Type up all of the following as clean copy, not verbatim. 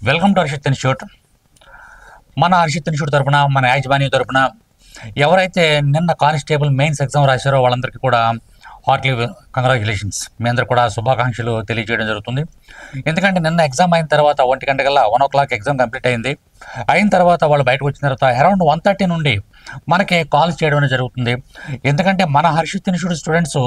Welcome to Harshit institute. మన Harshit institute తరపున, మన యాజమాన్యం తరపున ఎవరైతే నిన్న కానిస్టేబుల్ మెయిన్స్ ఎగ్జామ్ రాశారో వాళ్ళందరికీ కూడా హార్ట్లీ కంగ్రాచులేషన్స్. మీ అందరు కూడా శుభాకాంక్షలు తెలియజేయడం జరుగుతుంది. ఎందుకంటే నిన్న ఎగ్జామ్ అయిన తర్వాత 1 గంటకల్లా 1 o'clock ఎగ్జామ్ కంప్లీట్ అయింది. అయిన తర్వాత వాళ్ళు బయటకు వచ్చిన తర్వాత అరౌండ్ 1:30 నుండి మనకి కాల్స్ చేయడం అనేది జరుగుతుంది. ఎందుకంటే మన హర్షిత్ ఇన్స్టిట్యూట్ స్టూడెంట్స్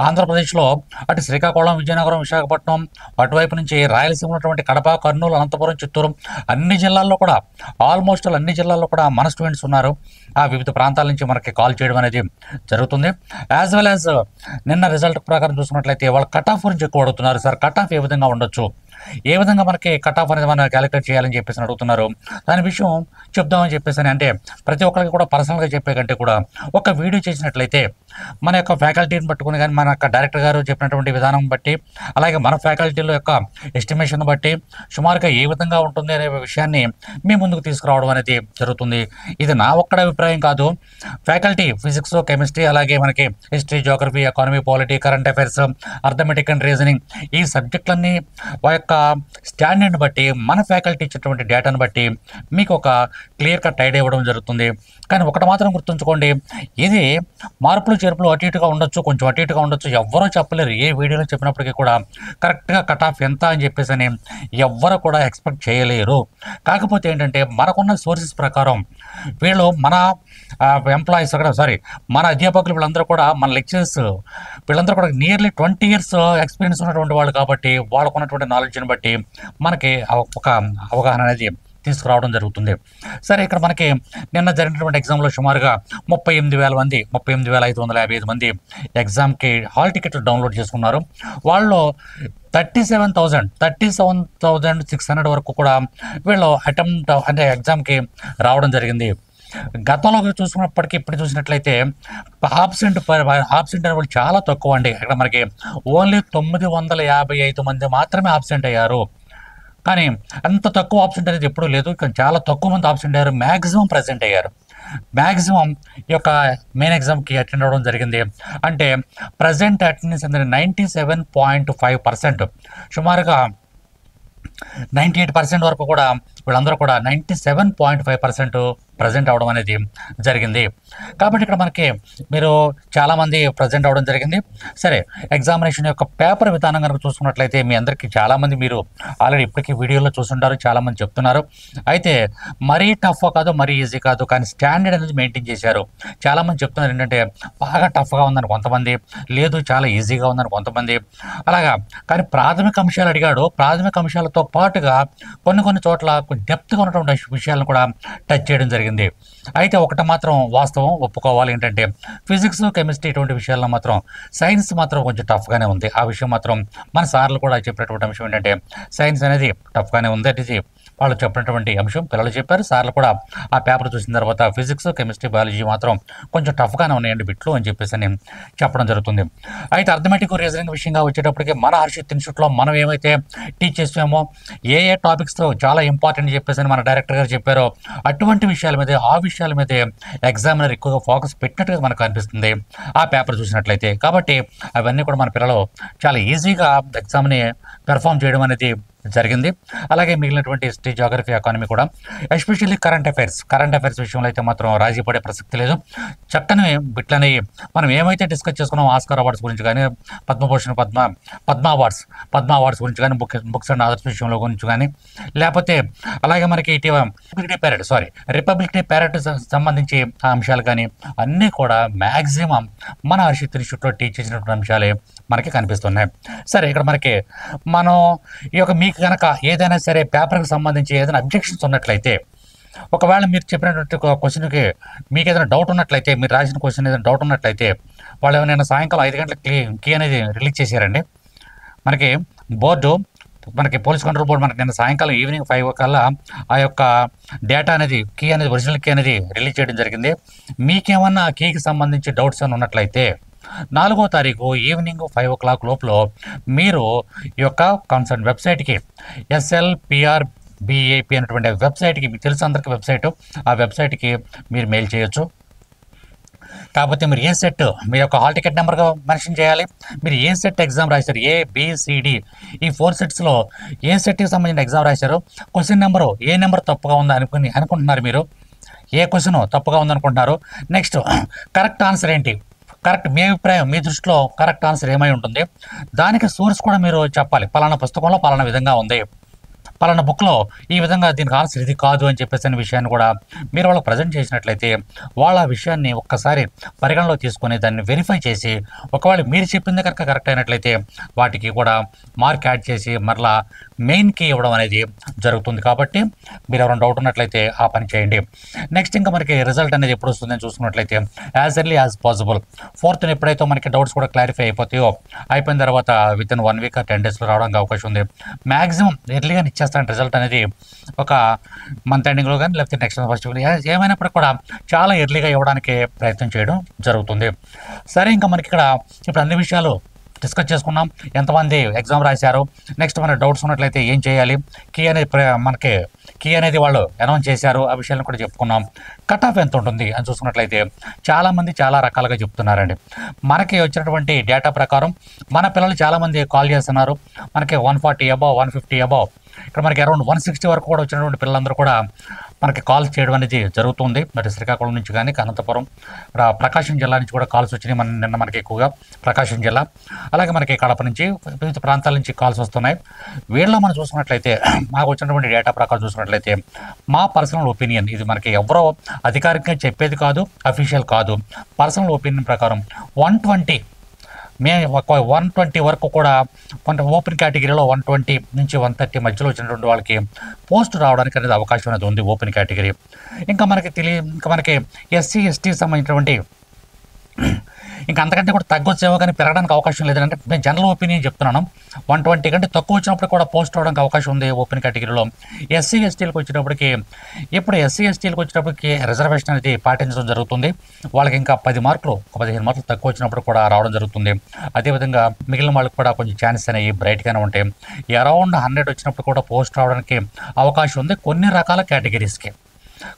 ఆంధ్రప్రదేశ్లో అటు శ్రీకాకుళం, విజయనగరం, విశాఖపట్నం, అటువైపు నుంచి రాయలసీమ ఉన్నటువంటి కడప, కర్నూలు, అనంతపురం, చిత్తూరు అన్ని జిల్లాల్లో కూడా ఆల్మోస్ట్ అన్ని జిల్లాల్లో కూడా మన స్టూడెంట్స్ ఉన్నారు. ఆ వివిధ ప్రాంతాల నుంచి మనకి కాల్ చేయడం అనేది జరుగుతుంది. యాజ్ వెల్ యాజ్ నిన్న రిజల్ట్ ప్రకారం చూసుకున్నట్లయితే వాళ్ళు కట్ ఆఫ్ గురించి ఎక్కువ అడుగుతున్నారు. సార్ కట్ ఆఫ్ ఏ విధంగా ఉండొచ్చు, ఏ విధంగా మనకి కట్ ఆఫ్ అనేది మనం క్యాలిక్యులేట్ చేయాలని చెప్పేసి అడుగుతున్నారు. దాని విషయం చెప్దామని చెప్పేసి అంటే ప్రతి ఒక్కరికి కూడా పర్సనల్గా చెప్పే కంటే కూడా ఒక వీడియో చేసినట్లయితే మన యొక్క ఫ్యాకల్టీని పట్టుకుని కానీ మన యొక్క డైరెక్టర్ గారు చెప్పినటువంటి విధానం బట్టి అలాగే మన ఫ్యాకల్టీల యొక్క ఎస్టిమేషన్ బట్టి సుమారుగా ఏ విధంగా ఉంటుంది అనే విషయాన్ని మీ ముందుకు తీసుకురావడం అనేది జరుగుతుంది. ఇది నా ఒక్కడ అభిప్రాయం కాదు. ఫ్యాకల్టీ ఫిజిక్స్, కెమిస్ట్రీ, అలాగే మనకి history, Geography, economy, polity, current affairs, arithmetic and reasoning ఈ సబ్జెక్టులన్నీ ఆ యొక్క స్టాండర్డ్ని బట్టి మన ఫ్యాకల్టీ ఇచ్చేటువంటి డేటాను బట్టి మీకు ఒక క్లియర్ కట్ ఐడియా ఇవ్వడం జరుగుతుంది. కానీ ఒకటి మాత్రం గుర్తుంచుకోండి, ఇది మార్పులు చేర్పులు అటు ఇటుగా ఉండొచ్చు, కొంచెం అటు ఇటుగా ఉండొచ్చు. ఎవ్వరూ చెప్పలేరు. ఏ వీడియోలో చెప్పినప్పటికీ కూడా కరెక్ట్గా కట్ ఆఫ్ ఎంత అని చెప్పేసి అని ఎవ్వరు కూడా ఎక్స్పెక్ట్ చేయలేరు. కాకపోతే ఏంటంటే మనకున్న సోర్సెస్ ప్రకారం వీళ్ళు మన ఎంప్లాయీస్ అక్కడ మన అధ్యాపకులు వీళ్ళందరూ కూడా మన లెక్చరర్స్ వీళ్ళందరూ కూడా నియర్లీ 20 years ఎక్స్పీరియన్స్ ఉన్నటువంటి వాళ్ళు కాబట్టి వాళ్ళకున్నటువంటి నాలెడ్జ్ని బట్టి మనకి ఒక అవగాహన అనేది తీసుకురావడం జరుగుతుంది. సరే, ఇక్కడ మనకి నిన్న జరిగినటువంటి ఎగ్జామ్లో సుమారుగా 38,000 మంది 38,555 మంది ఎగ్జామ్కి హాల్ టికెట్లు డౌన్లోడ్ చేసుకున్నారు. వాళ్ళు 37,600 వరకు కూడా వీళ్ళు అటెంప్ట్ అంటే ఎగ్జామ్కి రావడం జరిగింది. గతంలో చూసుకున్నప్పటికీ ఇప్పుడు చూసినట్లయితే ఆబ్సెంట్ అనే వాళ్ళు చాలా తక్కువ అండి. ఇక్కడ మనకి ఓన్లీ 955 మంది మాత్రమే ఆబ్సెంట్ అయ్యారు. కానీ అంత తక్కువ ఆబ్సెంట్ అనేది ఎప్పుడూ లేదు. చాలా తక్కువ మంది ఆబ్సెంట్ అయ్యారు, మ్యాక్సిమం ప్రజెంట్ అయ్యారు. మ్యాక్సిమం ఈ యొక్క మెయిన్ ఎగ్జామ్కి అటెండ్ అవ్వడం జరిగింది. అంటే ప్రజెంట్ అటెండెన్స్ అనేది 97.5%. సుమారుగా 98% వరకు కూడా వీళ్ళందరూ కూడా 97.5% ప్రజెంట్ అవ్వడం అనేది జరిగింది. కాబట్టి ఇక్కడ మనకి మీరు చాలామంది ప్రజెంట్ అవ్వడం జరిగింది. సరే, ఎగ్జామినేషన్ యొక్క పేపర్ విధానం కనుక చూసుకున్నట్లయితే మీ అందరికీ చాలామంది మీరు ఆల్రెడీ ఇప్పటికీ వీడియోలో చూసుంటారు, చాలామంది చెప్తున్నారు. అయితే మరీ టఫ్ కాదు, మరీ ఈజీ కాదు, కానీ స్టాండర్డ్ అనేది మెయింటైన్ చేశారు. చాలామంది చెప్తున్నారు ఏంటంటే బాగా టఫ్గా ఉందని కొంతమంది, లేదు చాలా ఈజీగా ఉందని కొంతమంది అలాగా. కానీ ప్రాథమిక అంశాలు అడిగాడు. ప్రాథమిక అంశాలతో పాటుగా కొన్ని చోట్ల డెప్త్గా ఉన్నటువంటి విషయాలను కూడా టచ్ చేయడం జరిగింది. అయితే ఒకటి మాత్రం వాస్తవం ఒప్పుకోవాలి ఏంటంటే ఫిజిక్స్, కెమిస్ట్రీ ఇటువంటి విషయాల్లో మాత్రం సైన్స్ మాత్రం కొంచెం టఫ్గానే ఉంది. ఆ విషయం మాత్రం మన సార్లు కూడా చెప్పినటువంటి అంశం ఏంటంటే సైన్స్ అనేది టఫ్గానే ఉంది. అది వాళ్ళు చెప్పినటువంటి అంశం పిల్లలు చెప్పారు. సార్లు కూడా ఆ పేపర్ చూసిన తర్వాత ఫిజిక్స్, కెమిస్ట్రీ, బయాలజీ మాత్రం కొంచెం టఫ్గానే ఉన్నాయండి బిట్లు అని చెప్పేసి అని చెప్పడం జరుగుతుంది. అయితే అర్థమెటిక్ రీజనింగ్ విషయంగా వచ్చేటప్పటికి మన హర్షిత్ ఇన్స్టిట్యూట్లో మనం ఏమైతే టీచ్ చేస్తామో ఏ టాపిక్స్తో చాలా ఇంపార్టెంట్ చెప్పేసి అని మన డైరెక్టర్ గారు చెప్పారో అటువంటి విషయాల మీద ఆ విషయాల మీదే ఎగ్జామినర్ ఎక్కువగా ఫోకస్ పెట్టినట్టుగా మనకు అనిపిస్తుంది ఆ పేపర్ చూసినట్లయితే. కాబట్టి అవన్నీ కూడా మన పిల్లలు చాలా ఈజీగా ఎగ్జామ్ని పెర్ఫామ్ చేయడం అనేది జరిగింది. అలాగే మిగిలినటువంటి హిస్టరీ, జియోగ్రఫీ, ఎకానమీ కూడా ఎస్పెషల్లీ కరెంట్ అఫైర్స్ విషయంలో అయితే మాత్రం రాజీ పడే ప్రసక్తి లేదు. చక్కని బిట్లని మనం ఏమైతే డిస్కస్ చేసుకున్నాం ఆస్కార్ అవార్డ్స్ గురించి కానీ, పద్మభూషణ్, పద్మ అవార్డ్స్ గురించి కానీ, బుక్స్ అండ్ అదర్స్ విషయంలో గురించి కానీ, లేకపోతే అలాగే మనకి ఇటీవల రిపబ్లిక్ డే ప్యారెడ్ సంబంధించి ఆ అంశాలు కానీ అన్నీ కూడా మ్యాక్సిమం మన హర్షిత్ ఇన్స్టిట్యూట్లో టీచ్ చేసినటువంటి అంశాలే మనకి కనిపిస్తున్నాయి. సరే, ఇక్కడ మనకి మనం ఈ యొక్క మీకు కనుక ఏదైనా సరే పేపర్కి సంబంధించి ఏదైనా అబ్జెక్షన్స్ ఉన్నట్లయితే, ఒకవేళ మీరు చెప్పినటువంటి క్వశ్చన్కి మీకు ఏదైనా డౌట్ ఉన్నట్లయితే, మీరు రాసిన క్వశ్చన్ ఏదైనా డౌట్ ఉన్నట్లయితే వాళ్ళు ఏమైనా సాయంకాలం 5 గంటలకు కీ అనేది రిలీజ్ చేశారండి. మనకి బోర్డు మనకి పోలీస్ కంట్రోల్ బోర్డు మనకి నిన్న సాయంకాలం ఈవినింగ్ 5 కల్లా ఆ యొక్క డేటా అనేది ఒరిజినల్ కీ అనేది రిలీజ్ చేయడం జరిగింది. మీకేమన్నా ఆ కీకి సంబంధించి డౌట్స్ అని ఉన్నట్లయితే 4వ తారీఖు ఈవినింగ్ 5 o'clock లోపల మీరు ఈ యొక్క కన్సర్న్ వెబ్సైట్కి SLPRBAP అనేటువంటి వెబ్సైట్కి, మీకు తెలుసు అందరికీ వెబ్సైట్, ఆ వెబ్సైట్కి మీరు మెయిల్ చేయొచ్చు. కాకపోతే మీరు ఏ సెట్ మీ యొక్క హాల్ టికెట్ నెంబర్గా మెన్షన్ చేయాలి. మీరు ఏ సెట్ ఎగ్జామ్ రాశారు, ABCD ఈ 4 సెట్స్లో ఏ సెట్కి సంబంధించిన ఎగ్జామ్ రాశారు, క్వశ్చన్ నెంబరు ఏ నెంబర్ తప్పుగా ఉందా అనుకుంటున్నారు మీరు, ఏ క్వశ్చన్ తప్పుగా ఉందనుకుంటున్నారు. నెక్స్ట్ కరెక్ట్ ఆన్సర్ ఏంటి, కరెక్ట్ మీ అభిప్రాయం, మీ దృష్టిలో కరెక్ట్ ఆన్సర్ ఏమై ఉంటుంది, దానికి సోర్స్ కూడా మీరు చెప్పాలి. పలానా పుస్తకంలో పలానా విధంగా ఉంది, పలానా బుక్లో ఈ విధంగా దీనికి ఆన్సర్ ఇది కాదు అని చెప్పేసి అనే విషయాన్ని కూడా మీరు వాళ్ళకి ప్రజెంట్ చేసినట్లయితే వాళ్ళ ఆ విషయాన్ని ఒక్కసారి పరిగణలో తీసుకొని దాన్ని వెరిఫై చేసి ఒకవేళ మీరు చెప్పింది కనుక కరెక్ట్ అయినట్లయితే వాటికి కూడా మార్క్ యాడ్ చేసి మరలా మెయిన్కి ఇవ్వడం అనేది జరుగుతుంది. కాబట్టి మీరు ఎవరైనా డౌట్ ఉన్నట్లయితే ఆ పని చేయండి. నెక్స్ట్ ఇంకా మనకి రిజల్ట్ అనేది ఎప్పుడు వస్తుందని చూసుకున్నట్లయితే as early as possible 4th ఎప్పుడైతే మనకి డౌట్స్ కూడా క్లారిఫై అయిపోతాయో అయిపోయిన తర్వాత వితిన్ 1 వీక్ 10 డేస్లో రావడానికి అవకాశం ఉంది. మ్యాక్సిమం ఎర్లీగా ఇచ్చేస్తాను రిజల్ట్ అనేది ఒక మంత్ ఎండింగ్లో కానీ లేకపోతే నెక్స్ట్ ఫస్ట్ ఏమైనప్పటికీ కూడా చాలా ఎర్లీగా ఇవ్వడానికి ప్రయత్నం చేయడం జరుగుతుంది. సరే, ఇంకా మనకి ఇక్కడ ఇప్పుడు అన్ని విషయాలు డిస్కస్ చేసుకున్నాం. ఎంతమంది ఎగ్జామ్ రాశారు, నెక్స్ట్ మన డౌట్స్ ఉన్నట్లయితే ఏం చేయాలి, కీ అనేది వాళ్ళు అనౌన్స్ చేశారు, ఆ విషయాలను కూడా చెప్పుకున్నాం. కట్ ఆఫ్ ఎంత ఉంటుంది అని చూసుకున్నట్లయితే చాలామంది చాలా రకాలుగా చెప్తున్నారండి. మనకి వచ్చినటువంటి డేటా ప్రకారం మన పిల్లలు చాలామంది కాల్ చేస్తున్నారు. మనకి 140 అబౌవ్ 150 అబౌవ్, ఇక్కడ మనకి అరౌండ్ 160 వరకు కూడా వచ్చినటువంటి పిల్లలందరూ కూడా మనకి కాల్స్ చేయడం అనేది జరుగుతుంది. మరి శ్రీకాకుళం నుంచి కానీ అనంతపురం, ప్రకాశం జిల్లా నుంచి కూడా కాల్స్ వచ్చినాయి. నిన్న మనకి ఎక్కువగా ప్రకాశం జిల్లా, అలాగే మనకి కడప నుంచి వివిధ ప్రాంతాల నుంచి కాల్స్ వస్తున్నాయి. వీళ్ళలో మనం చూసుకున్నట్లయితే మాకు వచ్చినటువంటి డేటా ప్రకారం చూసుకున్నట్లయితే మా పర్సనల్ ఒపీనియన్, ఇది మనకి ఎవరో అధికారికంగా చెప్పేది కాదు, అఫీషియల్ కాదు, పర్సనల్ ఒపీనియన్ ప్రకారం 120 వరకు కూడా ఓపెన్ కేటగిరీలో 120 నుంచి 130 మధ్యలో వచ్చినటువంటి వాళ్ళకి పోస్ట్ రావడానికి అనేది అవకాశం అనేది ఉంది ఓపెన్ కేటగిరీ. ఇంకా మనకి SC ST సంబంధించినటువంటి ఇంకా అంతకంటే కూడా తగ్గొచ్చేమో కానీ పెరగడానికి అవకాశం లేదంటే నేను జనరల్ ఒపీనియన్ చెప్తున్నాను. 120 కంటే తక్కువ వచ్చినప్పుడు కూడా పోస్ట్ అవడానికి అవకాశం ఉంది ఓపెన్ కేటగిరీలో. SC STలకు వచ్చినప్పటికీ ఇప్పుడు SC STలకు వచ్చినప్పటికీ రిజర్వేషన్ అనేది పాటించడం జరుగుతుంది. వాళ్ళకి ఇంకా 10 మార్కులు 15 మార్కులు తక్కువ వచ్చినప్పుడు కూడా రావడం జరుగుతుంది. అదేవిధంగా మిగిలిన వాళ్ళకి కూడా కొంచెం ఛాన్సెస్ అనేవి బ్రైట్గానే ఉంటాయి. అరౌండ్ 100 వచ్చినప్పుడు కూడా పోస్ట్ రావడానికి అవకాశం ఉంది కొన్ని రకాల కేటగిరీస్కి.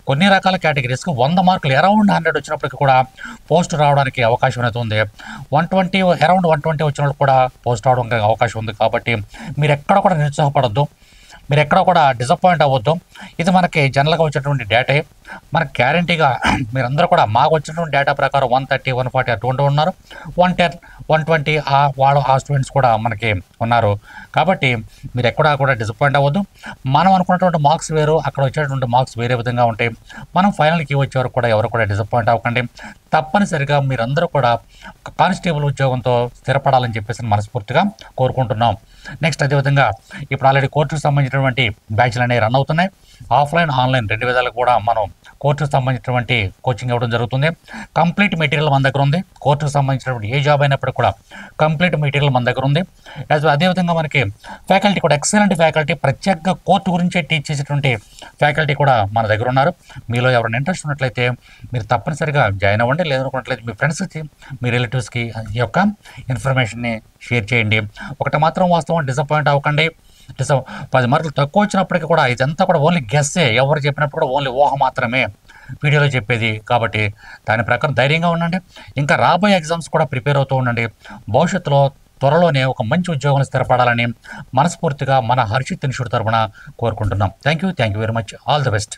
100 మార్కులు అరౌండ్ 100 వచ్చినప్పటికీ కూడా పోస్ట్ రావడానికి అవకాశం అనేది ఉంది. 120 అరౌండ్ 120 వచ్చిన వాళ్ళు కూడా పోస్ట్ రావడానికి అవకాశం ఉంది. కాబట్టి మీరు ఎక్కడ కూడా నిరుత్సాహపడద్దు, మీరు ఎక్కడ కూడా డిసప్పాయింట్ అవ్వద్దు. ఇది మనకి జనరల్గా వచ్చేటువంటి డేటే. మనకు గ్యారంటీగా మీరందరూ కూడా మాకు వచ్చినటువంటి డేటా ప్రకారం 130 140 అటువంటి ఉన్నారు, 110 120 ఆ స్టూడెంట్స్ కూడా మనకి ఉన్నారు. కాబట్టి మీరు ఎక్కడా కూడా డిసప్పాయింట్ అవ్వద్దు. మనం అనుకున్నటువంటి మార్క్స్ వేరు, అక్కడ వచ్చేటువంటి మార్క్స్ వేరే విధంగా ఉంటాయి. మనం ఫైనల్కి వచ్చే వరకు కూడా ఎవరు కూడా డిసప్పాయింట్ అవ్వకండి. తప్పనిసరిగా మీరందరూ కూడా కానిస్టేబుల్ ఉద్యోగంతో స్థిరపడాలని చెప్పేసి మనస్ఫూర్తిగా కోరుకుంటున్నాం. నెక్స్ట్ అదేవిధంగా ఇప్పుడు ఆల్రెడీ కోర్టుకు సంబంధించినటువంటి బ్యాచ్లు అనేవి రన్ అవుతున్నాయి. ఆఫ్లైన్ ఆన్లైన్ 2 విధాలుగా కూడా మనం కోర్టుకు సంబంధించినటువంటి కోచింగ్ ఇవ్వడం జరుగుతుంది. కంప్లీట్ మెటీరియల్ మన దగ్గర ఉంది. కోర్టుకు సంబంధించినటువంటి ఏ జాబ్ అయినప్పుడు కూడా కంప్లీట్ మెటీరియల్ మన దగ్గర ఉంది. అదేవిధంగా మనకి ఫ్యాకల్టీ కూడా ఎక్సలెంట్ ఫ్యాకల్టీ, ప్రత్యేకంగా కోర్టు గురించే టీచ్ చేసేటువంటి ఫ్యాకల్టీ కూడా మన దగ్గర ఉన్నారు. మీలో ఎవరైనా ఇంట్రెస్ట్ ఉన్నట్లయితే మీరు తప్పనిసరిగా జాయిన్ అవ్వండి. లేదనుకున్నట్లయితే మీ ఫ్రెండ్స్కి, మీ రిలేటివ్స్కి ఈ యొక్క ఇన్ఫర్మేషన్ని షేర్ చేయండి. ఒకటి మాత్రం వాస్తవం, డిసప్పాయింట్ అవ్వకండి. 10 మార్కులు తక్కువ వచ్చినప్పటికీ కూడా ఇదంతా కూడా ఓన్లీ గెస్సే, ఎవరు చెప్పినప్పుడు కూడా ఓన్లీ ఊహ మాత్రమే వీడియోలో చెప్పేది. కాబట్టి దాని ప్రకారం ధైర్యంగా ఉండండి. ఇంకా రాబోయే ఎగ్జామ్స్ కూడా ప్రిపేర్ అవుతూ ఉండండి. భవిష్యత్తులో త్వరలోనే ఒక మంచి ఉద్యోగం స్థిరపడాలని మనస్ఫూర్తిగా మన హర్షిత్ ఇన్స్టిట్యూట్ తరఫున కోరుకుంటున్నాం. Thank you very much. All the best.